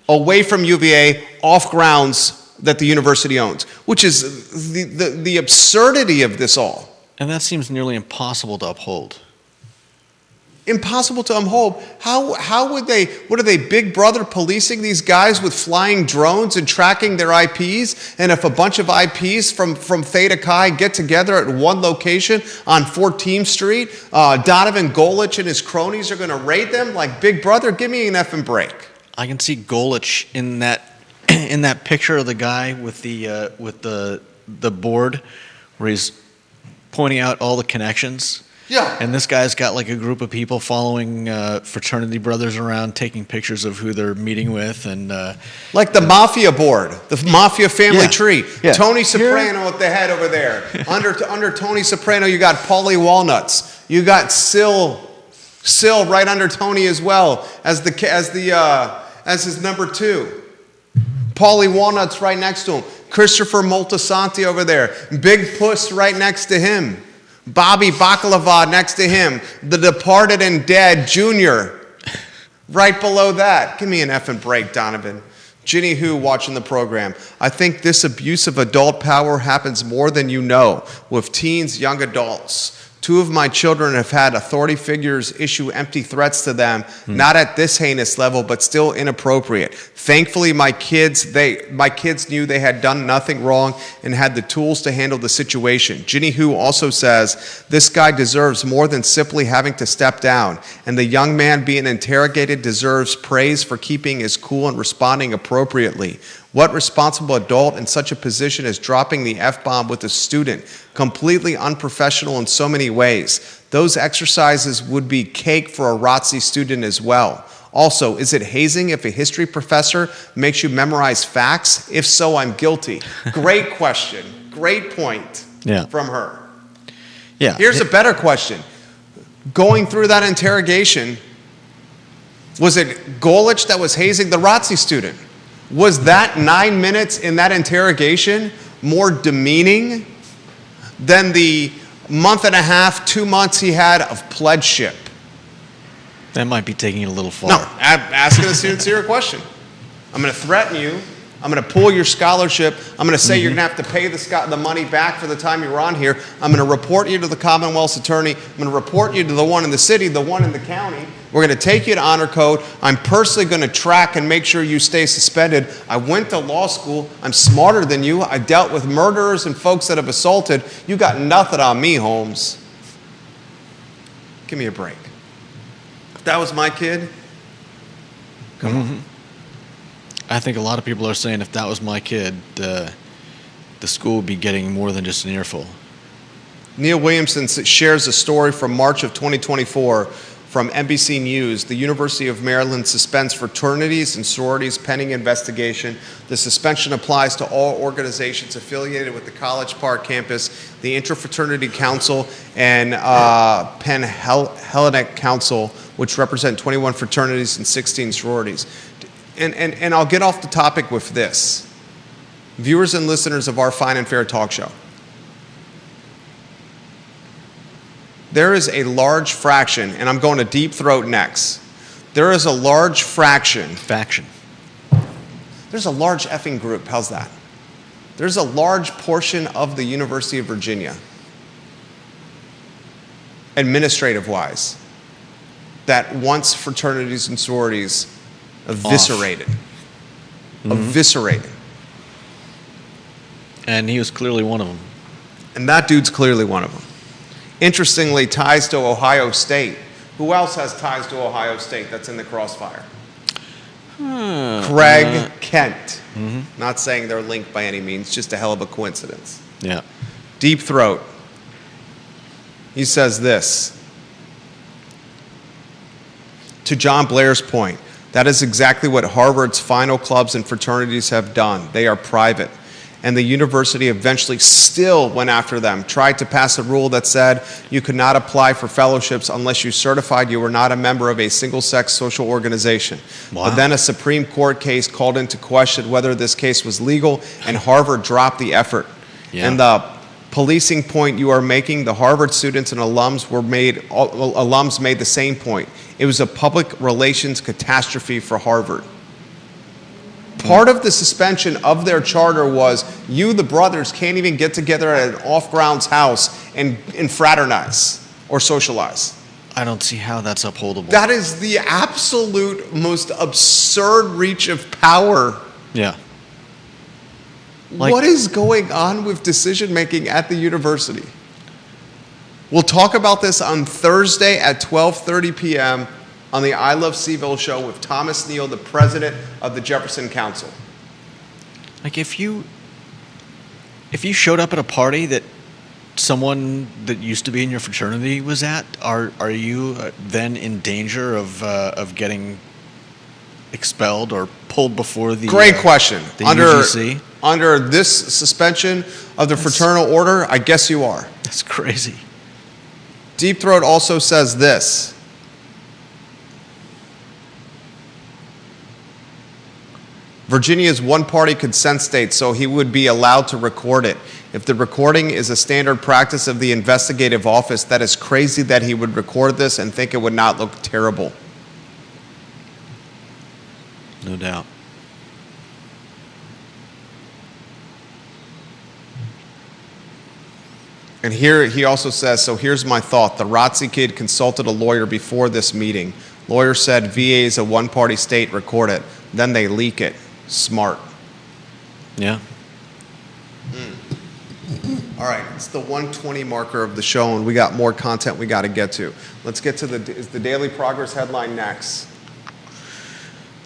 away from UVA, off grounds that the university owns, which is the absurdity of this all. And that seems nearly impossible to uphold. Impossible to uphold. How would they, what are they, Big Brother policing these guys with flying drones and tracking their IPs? And if a bunch of IPs from Theta Chi get together at one location on 14th Street, Donovan Golich and his cronies are going to raid them? Like, Big Brother, give me an effing break. I can see Golich in that picture of the guy with the board where he's pointing out all the connections. Yeah. And this guy's got like a group of people following fraternity brothers around, taking pictures of who they're meeting with, and like the mafia board, the mafia family tree. Yeah. Tony Soprano at the head over there. under Tony Soprano, you got Paulie Walnuts. You got Sil right under Tony as well as his number two. Paulie Walnuts right next to him. Christopher Moltisanti over there. Big Puss right next to him. Bobby Baklava next to him. The Departed and Dead Jr. right below that. Give me an effing break, Donovan. Ginny Who watching the program. I think this abuse of adult power happens more than you know with teens, young adults. 2 of my children have had authority figures issue empty threats to them, not at this heinous level, but still inappropriate. Thankfully, my kids knew they had done nothing wrong and had the tools to handle the situation. Ginny Who also says, this guy deserves more than simply having to step down, and the young man being interrogated deserves praise for keeping his cool and responding appropriately. What responsible adult in such a position is dropping the F-bomb with a student? Completely unprofessional in so many ways. Those exercises would be cake for a ROTC student as well. Also, is it hazing if a history professor makes you memorize facts? If so, I'm guilty. Great question. Great point from her. Yeah. Here's a better question. Going through that interrogation, was it Golich that was hazing the ROTC student? Was that 9 minutes in that interrogation more demeaning than the month and a half, 2 months he had of pledgeship? That might be taking it a little far. No, asking a sincere question. I'm going to threaten you. I'm going to pull your scholarship. I'm going to say you're going to have to pay the money back for the time you were on here. I'm going to report you to the Commonwealth's attorney. I'm going to report you to the one in the city, the one in the county. We're going to take you to honor code. I'm personally going to track and make sure you stay suspended. I went to law school. I'm smarter than you. I dealt with murderers and folks that have assaulted. You got nothing on me, Holmes. Give me a break. If that was my kid, come on. I think a lot of people are saying if that was my kid, the school would be getting more than just an earful. Neil Williamson shares a story from March of 2024 From NBC News, the University of Maryland suspends fraternities and sororities pending investigation. The suspension applies to all organizations affiliated with the College Park campus, the Interfraternity Council, and Penn Hellenic Council, which represent 21 fraternities and 16 sororities. And I'll get off the topic with this. Viewers and listeners of our Fine and Fair talk show, there is a large fraction, and I'm going to Deep Throat next. There is a large fraction. Faction. There's a large effing group. How's that? There's a large portion of the University of Virginia, administrative-wise, that wants fraternities and sororities eviscerated. Eviscerated. And he was clearly one of them. And that dude's clearly one of them. Interestingly, ties to Ohio State. Who else has ties to Ohio State that's in the crossfire? Craig Kent. Not saying they're linked by any means, just a hell of a coincidence. Yeah. Deep Throat. He says this. To John Blair's point, that is exactly what Harvard's final clubs and fraternities have done. They are private. And the university eventually still went after them, tried to pass a rule that said you could not apply for fellowships unless you certified you were not a member of a single-sex social organization. Wow. But then a Supreme Court case called into question whether this case was legal, and Harvard dropped the effort. Yeah. And the policing point you are making, the Harvard students and alums made the same point. It was a public relations catastrophe for Harvard. Part of the suspension of their charter was you, the brothers, can't even get together at an off-grounds house and fraternize or socialize. I don't see how that's upholdable. That is the absolute most absurd reach of power. Yeah. What is going on with decision-making at the university? We'll talk about this on Thursday at 12:30 p.m. on the I Love CVille show with Thomas Neal, the president of the Jefferson Council. Like if you showed up at a party that someone that used to be in your fraternity was at, are you then in danger of getting expelled or pulled before the Great question. the UGC? Under this suspension of the fraternal order, I guess you are. That's crazy. Deep Throat also says this. Virginia's one-party consent state, so he would be allowed to record it. If the recording is a standard practice of the investigative office, that is crazy that he would record this and think it would not look terrible. No doubt. And here he also says, so here's my thought. The ROTC kid consulted a lawyer before this meeting. Lawyer said VA is a one-party state, record it. Then they leak it. Smart. Yeah. All right, it's the 1:20 marker of the show, and we got more content we got to get to. Let's get to the Daily Progress headline next.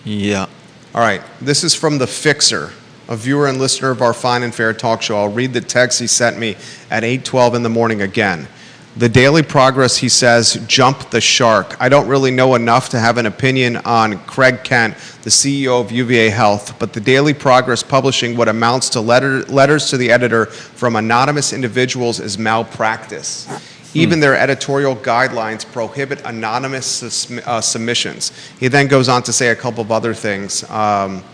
Yeah. All right, this is from The Fixer, a viewer and listener of our Fine and Fair talk show. I'll read the text he sent me at 8:12 in the morning again. The Daily Progress, he says, jump the shark. I don't really know enough to have an opinion on Craig Kent, the CEO of UVA Health, but the Daily Progress publishing what amounts to letters to the editor from anonymous individuals is malpractice. Even their editorial guidelines prohibit anonymous submissions. He then goes on to say a couple of other things, but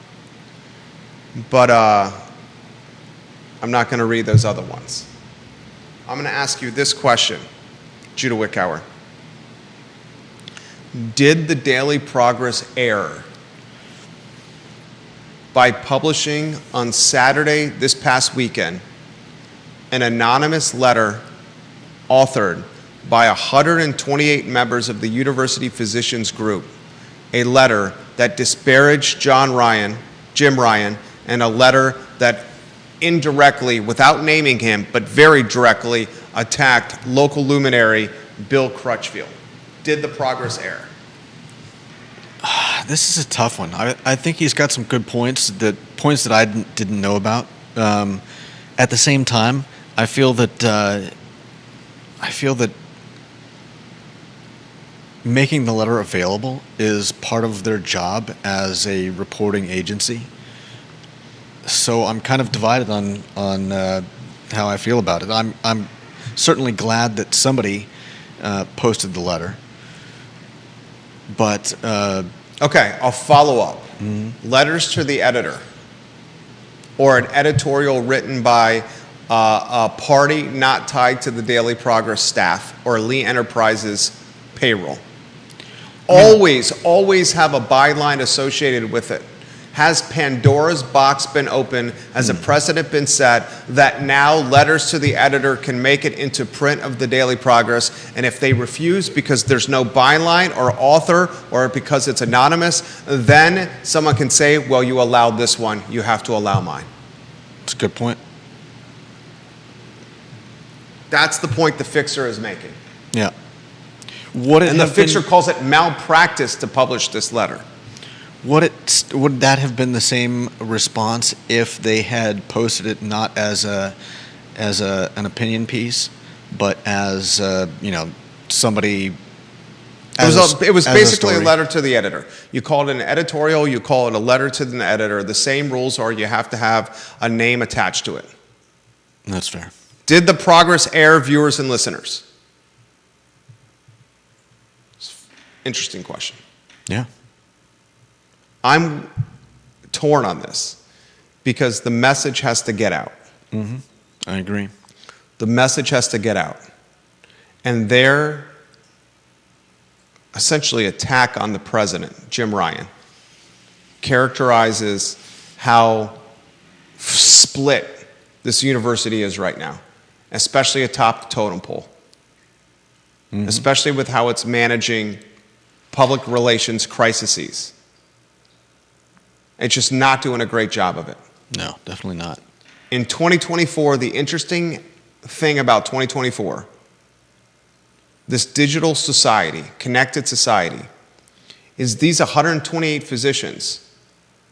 I'm not going to read those other ones. I'm going to ask you this question, Judah Wickower. Did the Daily Progress err by publishing on Saturday this past weekend an anonymous letter authored by 128 members of the University Physicians Group, a letter that disparaged Jim Ryan, and a letter that indirectly, without naming him, but very directly, attacked local luminary Bill Crutchfield? Did the Progress err? This is a tough one. I think he's got some good points that I didn't know about. At the same time, I feel that making the letter available is part of their job as a reporting agency. So I'm kind of divided on how I feel about it. I'm certainly glad that somebody posted the letter, but Okay, I'll follow up. Letters to the editor or an editorial written by a party not tied to the Daily Progress staff or Lee Enterprises payroll. Always have a byline associated with it. Has Pandora's box been open? Has a precedent been set that now letters to the editor can make it into print of the Daily Progress? And if they refuse because there's no byline or author or because it's anonymous, then someone can say, well, you allowed this one, you have to allow mine. it's a good point. That's the point the fixer is making. Yeah. Would it And the have been- fixer calls it malpractice to publish this letter. Would that have been the same response if they had posted it not as an opinion piece, but as somebody? It was as basically a story? letter to the editor. You call it an editorial, you call it a letter to the editor. The same rules are you have to have a name attached to it. That's fair. Did the Progress air, viewers and listeners? Interesting question. Yeah. I'm torn on this because the message has to get out. I agree. The message has to get out. And their essentially attack on the president, Jim Ryan, characterizes how split this university is right now, especially atop the totem pole, especially with how it's managing public relations crises. It's just not doing a great job of it. No, definitely not. In 2024, the interesting thing about 2024, this digital society, connected society, is these 128 physicians,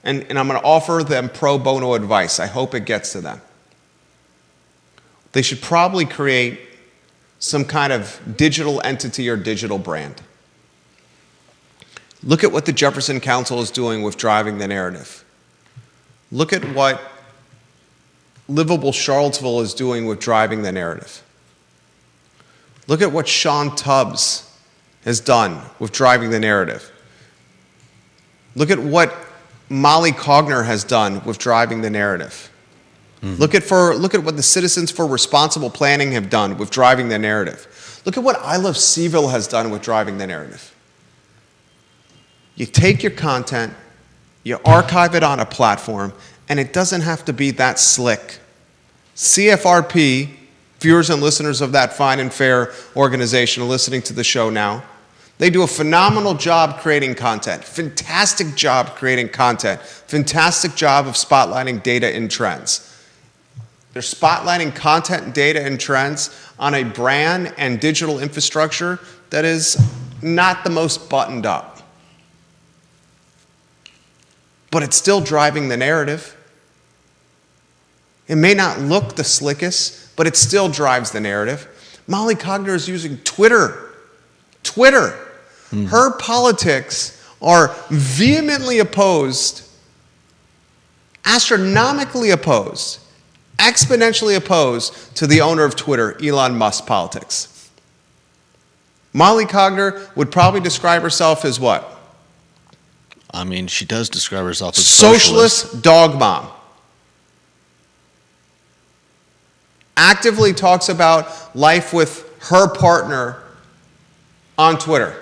and I'm going to offer them pro bono advice. I hope it gets to them. They should probably create some kind of digital entity or digital brand. Look at what the Jefferson Council is doing with driving the narrative. Look at what Livable Charlottesville is doing with driving the narrative. Look at what Sean Tubbs has done with driving the narrative. Look at what Molly Cogner has done with driving the narrative. Look at what the Citizens for Responsible Planning have done with driving the narrative. Look at what I Love Seville has done with driving the narrative. You take your content, you archive it on a platform, and it doesn't have to be that slick. CFRP, viewers and listeners of that fine and fair organization are listening to the show now, they do a phenomenal job creating content, fantastic job creating content, fantastic job of spotlighting data and trends. They're spotlighting content and data and trends on a brand and digital infrastructure that is not the most buttoned up. But it's still driving the narrative. It may not look the slickest, but it still drives the narrative. Molly Cogner is using Twitter. Her politics are vehemently opposed, astronomically opposed, exponentially opposed to the owner of Twitter, Elon Musk's politics. Molly Cogner would probably describe herself as what? I mean, she does describe herself as Socialist dog mom. Actively talks about life with her partner on Twitter.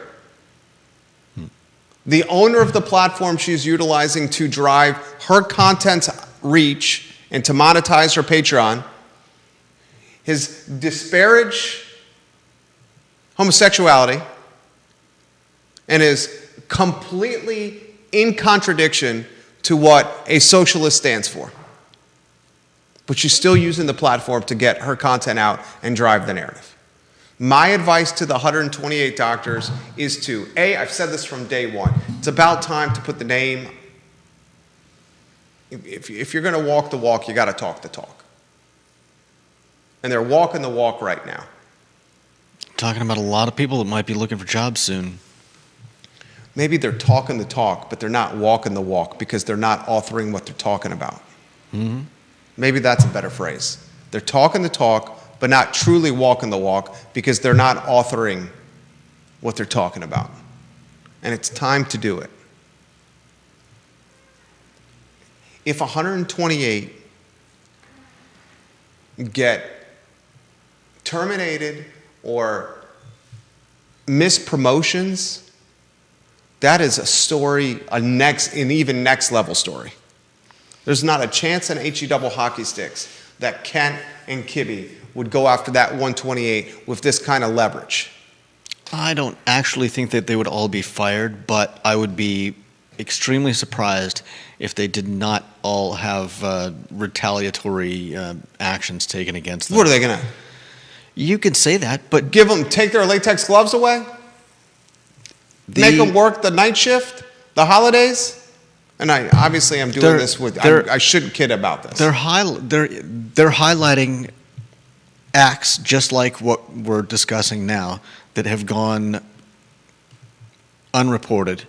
The owner of the platform she's utilizing to drive her content reach and to monetize her Patreon has disparaged homosexuality and is completely in contradiction to what a socialist stands for. But she's still using the platform to get her content out and drive the narrative. My advice to the 128 doctors is to, I've said this from day one, it's about time to put the name. If you're going to walk the walk, you got to talk the talk. And they're walking the walk right now. Talking about a lot of people that might be looking for jobs soon. maybe they're talking the talk, but they're not walking the walk because they're not authoring what they're talking about. Mm-hmm. Maybe that's a better phrase. They're talking the talk, but not truly walking the walk because they're not authoring what they're talking about. And it's time to do it. If 128 get terminated or miss promotions, that is a story, an even next level story. There's not a chance in HE double hockey sticks that Kent and Kibbe would go after that 128 with this kind of leverage. I don't actually think that they would all be fired, but I would be extremely surprised if they did not all have retaliatory actions taken against them. What are they gonna You can say that, but take their latex gloves away? Make them work the night shift, the holidays? And I'm doing this with, I shouldn't kid about this. They're highlighting acts just like what we're discussing now that have gone unreported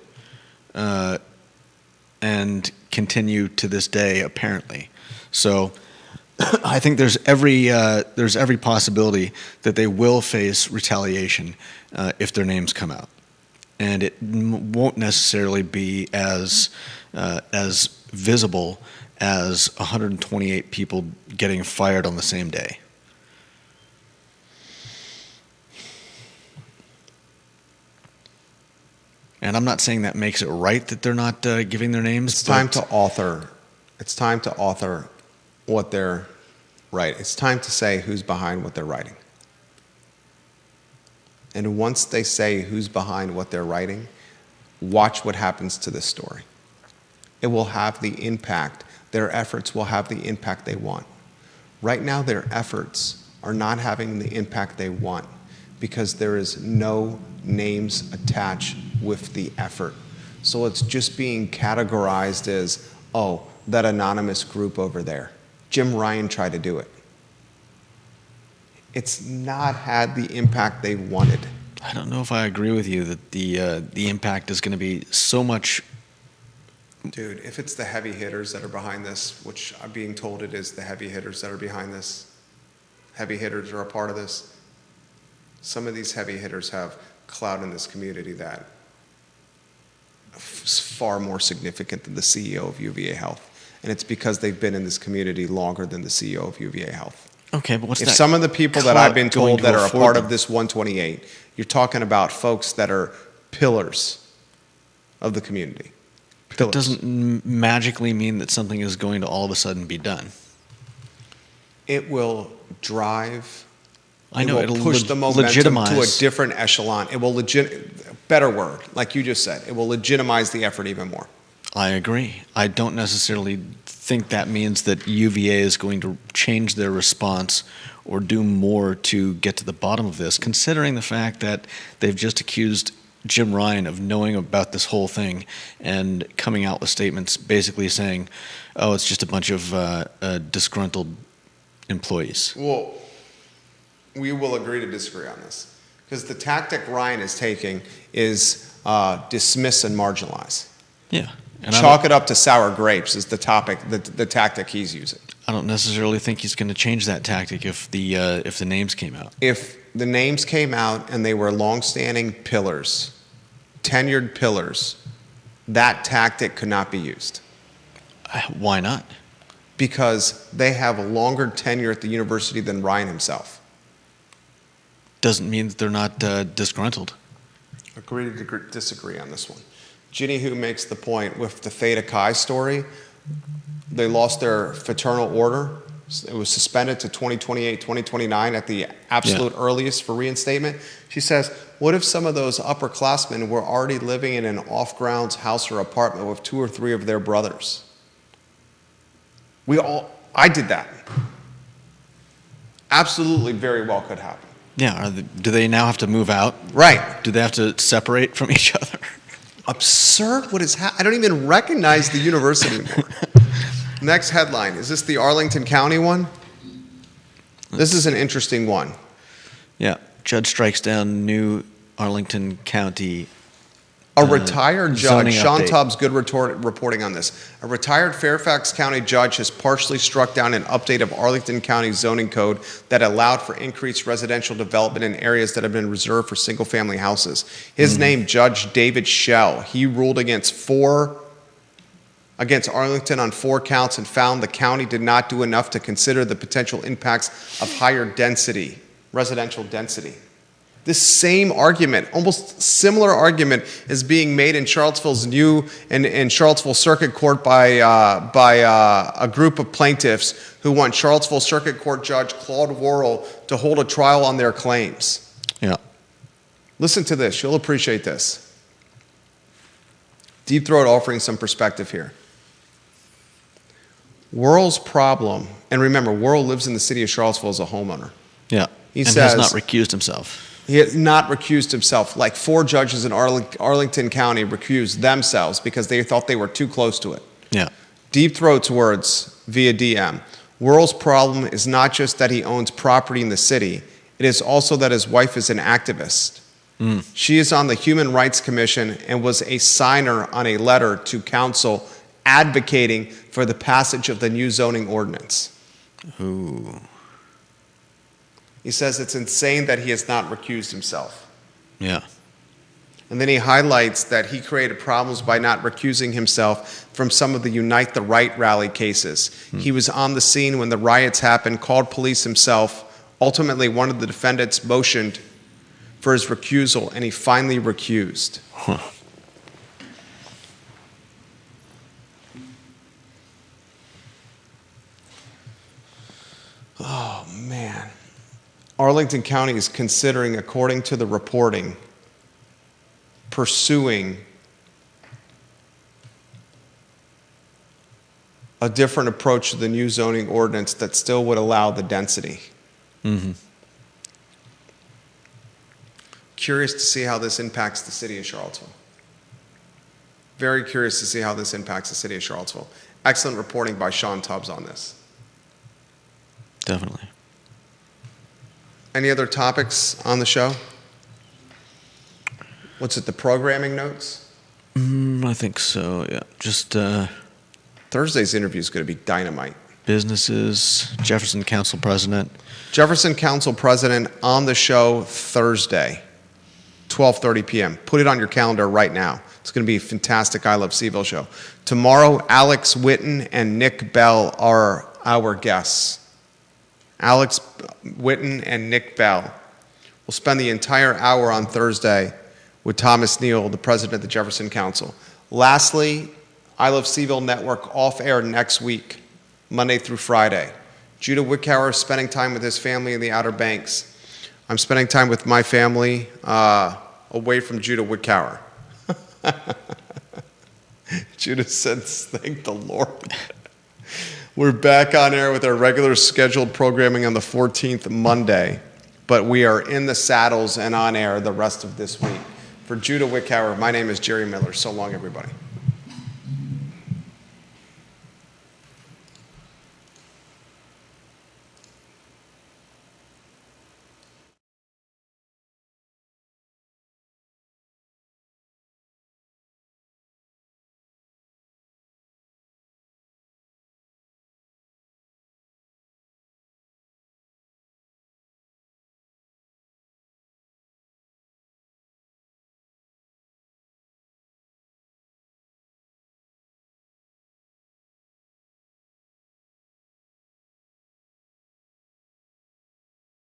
and continue to this day, apparently. So I think there's every possibility that they will face retaliation if their names come out, and it won't necessarily be as visible as 128 people getting fired on the same day. And I'm not saying that makes it right that they're not giving their names. It's time to author. It's time to author what they're writing. It's time to say who's behind what they're writing. And once they say who's behind what they're writing, watch what happens to this story. It will have the impact. Their efforts will have the impact they want. Right now, their efforts are not having the impact they want because there is no names attached with the effort. So it's just being categorized as, oh, that anonymous group over there. Jim Ryan tried to do it. It's not had the impact they wanted. I don't know if I agree with you that the impact is going to be so much. Dude, if it's the heavy hitters that are behind this, which I'm being told it is the heavy hitters that are behind this, heavy hitters are a part of this. Some of these heavy hitters have clout in this community that is far more significant than the CEO of UVA Health. And it's because they've been in this community longer than the CEO of UVA Health. Okay, but what's If that some of the people that clout I've been going told to that are a afford part them? of this 128, you're talking about folks that are pillars of the community. That Pillars. doesn't magically mean that something is going to all of a sudden be done. It will drive. I know It will it'll push the momentum legitimize to a different echelon. It will better word, like you just said. It will legitimize the effort even more. I agree. I don't necessarily think that means that UVA is going to change their response or do more to get to the bottom of this, considering the fact that they've just accused Jim Ryan of knowing about this whole thing and coming out with statements basically saying, oh, it's just a bunch of disgruntled employees. Well, we will agree to disagree on this because the tactic Ryan is taking is dismiss and marginalize. Yeah. And Chalk it up to sour grapes is the topic, the tactic he's using. I don't necessarily think he's going to change that tactic if the names came out. If the names came out and they were longstanding pillars, tenured pillars, that tactic could not be used. Why not? Because they have a longer tenure at the university than Ryan himself. Doesn't mean that they're not disgruntled. Agree to disagree on this one. Ginny Hu makes the point with the Theta Chi story. They lost their fraternal order. It was suspended to 2028, 2029 at the absolute earliest for reinstatement. She says, what if some of those upperclassmen were already living in an off-grounds house or apartment with 2 or 3 of their brothers? I did that. Absolutely very well could happen. Yeah. Do they now have to move out? Right. Do they have to separate from each other? Absurd what is happening. I don't even recognize the university anymore. Next headline. Is this the Arlington County one? This is an interesting one. Yeah. Judge strikes down new Arlington County A retired judge, zoning Sean update. Tubbs, good reporting on this. A retired Fairfax County judge has partially struck down an update of Arlington County zoning code that allowed for increased residential development in areas that have been reserved for single-family houses. His name, Judge David Schell. He ruled against Arlington on 4 counts and found the county did not do enough to consider the potential impacts of higher density, residential density. This same argument, almost similar argument, is being made in Charlottesville's in Charlottesville Circuit Court by a group of plaintiffs who want Charlottesville Circuit Court Judge Claude Worrell to hold a trial on their claims. Yeah. Listen to this. You'll appreciate this. Deep Throat offering some perspective here. Worrell's problem, and remember, Worrell lives in the city of Charlottesville as a homeowner. Yeah. He and says has not recused himself. He has not recused himself. Like 4 judges in Arlington County recused themselves because they thought they were too close to it. Yeah. Deep Throat's words via DM. Worrell's problem is not just that he owns property in the city. It is also that his wife is an activist. She is on the Human Rights Commission and was a signer on a letter to council advocating for the passage of the new zoning ordinance. Ooh. He says it's insane that he has not recused himself. Yeah. And then he highlights that he created problems by not recusing himself from some of the Unite the Right rally cases. He was on the scene when the riots happened, called police himself. Ultimately, one of the defendants motioned for his recusal, and he finally recused. Huh. Oh, man. Arlington County is considering, according to the reporting, pursuing a different approach to the new zoning ordinance that still would allow the density. Mm-hmm. Curious to see how this impacts the city of Charlottesville. Very curious to see how this impacts the city of Charlottesville. Excellent reporting by Sean Tubbs on this. Definitely. Any other topics on the show? What's it, the programming notes? I think so, yeah. Just Thursday's interview is going to be dynamite. businesses, Jefferson Council President. Jefferson Council President on the show Thursday, 12:30 p.m. Put it on your calendar right now. It's going to be a fantastic I Love CVille show. Tomorrow, Alex Whitten and Nick Bell are our guests. Alex Whitten and Nick Bell will spend the entire hour on Thursday with Thomas Neal, the president of the Jefferson Council. Lastly, I Love CVille Network off air next week, Monday through Friday. Judah Wickower is spending time with his family in the Outer Banks. I'm spending time with my family away from Judah Wickower. Judah says, thank the Lord. We're back on air with our regular scheduled programming on the 14th Monday, but we are in the saddles and on air the rest of this week. For Judah Wickower, my name is Jerry Miller. So long, everybody.